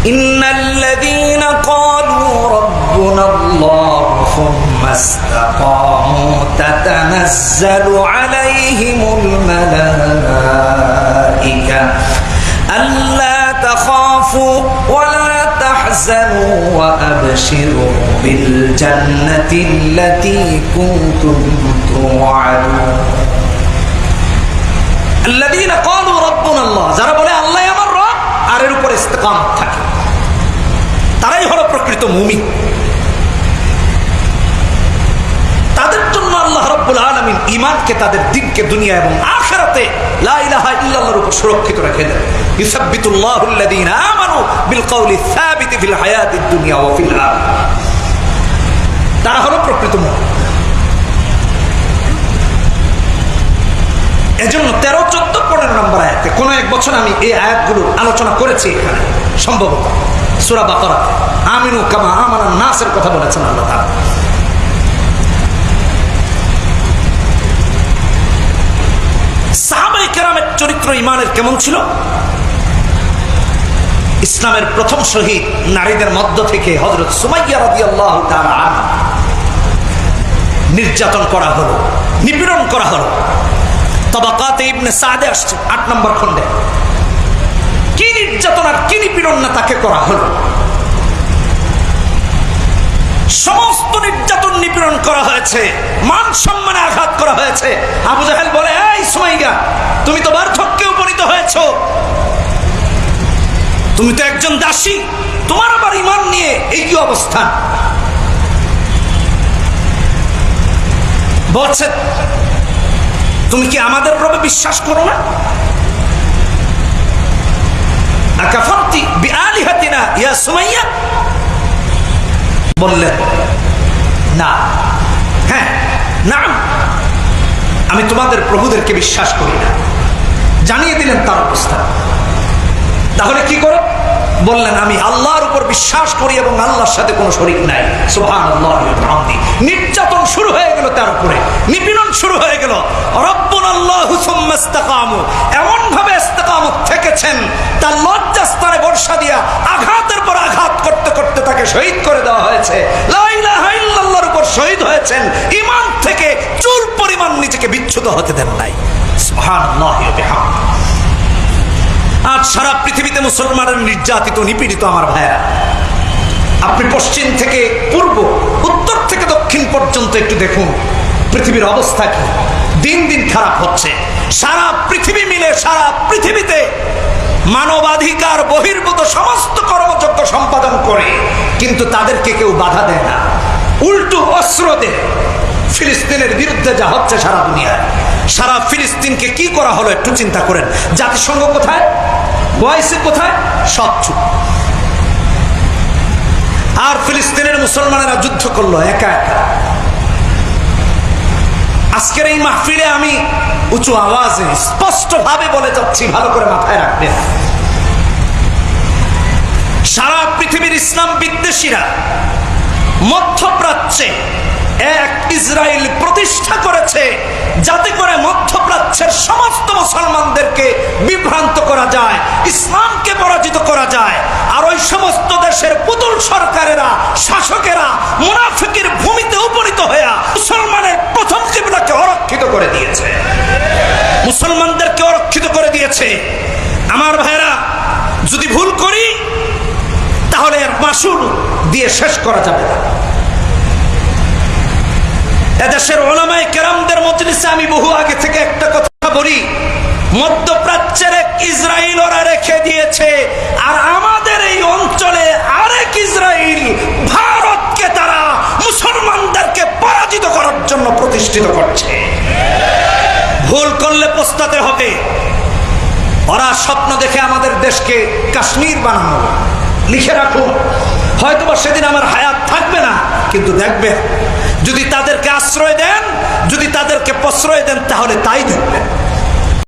ইন্নাল্লাযীনা ক্বালু রাব্বুনাল্লাহু সুম্মা ইসতাকামু তাতানাজ্জালু আলাইহিমুল মালাঈকা আল্লা তাখাফু ওয়া লা তাহজানু ওয়া আবশিরু বিল জান্নাতিল্লাতী কুনতুম তুআদুন। আল্লাযীনা ক্বালু রাব্বুনাল্লাহ, যারা বলে আল্লাহ আমার রব আর এর উপর ইস্তেকামত থাকে, তারাই হলো প্রকৃত মুমিন। তাদের জন্য আল্লাহ রাব্বুল আলামিন ঈমানকে, তাদের দিনকে দুনিয়া এবং আখিরাতে লা ইলাহা ইল্লাল্লাহর উপর সুরক্ষিত রেখে দেন। ইউসাব্বিতুল্লাহুল্লাযীনা আমানু বিল কওলি সাবিতি ফিল হায়াতিদ দুনিয়া ওয়া ফিল আখিরাহ। তারা হলো প্রকৃত মুমিন। এজন্য 13, 14, 15 নম্বর আয়াতে কোন এক বছর আমি এই আয়াতগুলোর আলোচনা করেছি এখানে, সম্ভবত সূরা বাকারাতে আমিনু কামা আমানান নাসের কথা বলেছেন আল্লাহ তাআলা। সাহাবায়ে কেরামের চরিত্র ঈমানের কেমন ছিল? ইসলামের প্রথম শহীদ নারীদের মধ্য থেকে হযরত সুমাইয়া রাদিয়াল্লাহু তাআলা আনহা নির্যাতন করা হলো, নিপীড়ন করা হলো। তাবাকাতে ইবনে সাদে আসছে 8 নম্বর খণ্ডে, কি নির্যাতন আর কি নিপীড়ন না তাকে করা হলো। সমস্ত নির্যাতন নিপীড়ন করা হয়েছে, মান সম্মানে আঘাত করা হয়েছে। আবু জাহেল বলে, এই সুমাইয়া, তুমি তো বার্ধক্যে উপনীত হয়েছো, তুমি তো একজন দাসী, তোমার আবার ঈমান নিয়ে এই কি অবস্থা? বলছে, তুমি কি আমাদের প্রভু বিশ্বাস করো না? আকাফারতি বিআলিহাতিনা ইয়া সুমাইয়া, বললেন না, হ্যাঁ, না, আমি তোমাদের প্রভুদেরকে বিশ্বাস করি না। জানিয়ে দিলেন তার অবস্থা। তাহলে কি করো? বললেন, আমি আল্লাহর উপর বিশ্বাস করি এবং আল্লাহর সাথে কোনো শরীক নাই। সুবহানাল্লাহি ওয়া বিহামদিহি। নির্যাতন শুরু হয়ে গেল, তার উপরে নিপীড়ন শুরু হয়ে গেল। রাব্বুনাল্লাহু সুম্মা ইসতাকামু, এমন ভাবে ইস্তেকামত থেকেছেন, তার লজ্জাস্থানে বর্ষা দিয়া আঘাতের পর আঘাত করতে করতে তাকে শহীদ করে দেওয়া হয়েছে। লা ইলাহা ইল্লাল্লাহর উপর শহীদ হয়েছেন, ঈমান থেকে চুল পরিমাণ নিজেকে বিচ্যুত হতে দেন নাই। সুবহানাল্লাহি ওয়া বিহামদিহি। আজ সারা পৃথিবীতে মুসলমানের নির্যাতিত, নিপীড়িত আমার ভাইয়েরা। আপনি পশ্চিম থেকে পূর্ব, উত্তর থেকে দক্ষিণ পর্যন্ত একটু দেখুন পৃথিবীর অবস্থা কি। দিন দিন খারাপ হচ্ছে। সারা পৃথিবী মিলে, সারা পৃথিবীতে মানবাধিকার বহির্ভূত সমস্ত কর্মযজ্ঞ সম্পাদন করে, কিন্তু তাদেরকে কেউ বাধা দেয় না, উল্টো অস্ত্র দেয়। ফিলিস্তিনের বিরুদ্ধে যা হচ্ছে সারা দুনিয়ায়, সারা ফিলিস্তিনকে কি করা হলো একটু চিন্তা করেন। জাতিসংঘ কোথায়? ওআইসি কোথায়? সব চুপ। আর ফিলিস্তিনের মুসলমানেরা যুদ্ধ করলো একা একা। আজকের এই মাহফিলে আমি উঁচু আওয়াজে স্পষ্ট ভাবে বলে যাচ্ছি, ভালো করে মাথায় রাখবেন। সারা পৃথিবীর ইসলাম বিদ্বেষীরা মধ্যপ্রাচ্যে এক ইসরায়েল প্রতিষ্ঠা করেছে, যাতে করে মধ্যপ্রাচ্যের সমস্ত মুসলমানদেরকে বিভ্রান্ত করা যায়, ইসলামকে পরাজিত করা যায়। আর ওই সমস্ত দেশের পুতুল সরকারেরা, শাসকেরা মুনাফিকের ভূমিতে উপনীত হয়ে মুসলমানের প্রথম কিবলাকে অরক্ষিত করে দিয়েছে, মুসলমানদেরকে অরক্ষিত করে দিয়েছে। আমার ভাইরা, যদি ভুল করি তাহলে এর মাসুল দিয়ে শেষ করা যাবে না। এদেশের উলামায়ে কেরামদের মজলিসে আমি বহু আগে থেকে একটা কথা বলি, মধ্যপ্রাচ্যের এক ইসরায়েল ওরা রেখে দিয়েছে, আর আমাদের এই অঞ্চলে আরেক ইসরায়েল, ভারতকে তারা মুসলমানদেরকে পরাজিত করার জন্য প্রতিষ্ঠিত করছে। ভুল করলে পস্তাতে হবে। ওরা স্বপ্ন দেখে আমাদের দেশকে কাশ্মীর বানানো। লিখে রাখুন, হয়তোবা সেদিন আমার হায়াত থাকবে না, কিন্তু দেখবে যদি তাদেরকে আশ্রয় দেন, যদি তাদেরকে প্রশ্রয় দেন, তাহলে তাই দেখবেন।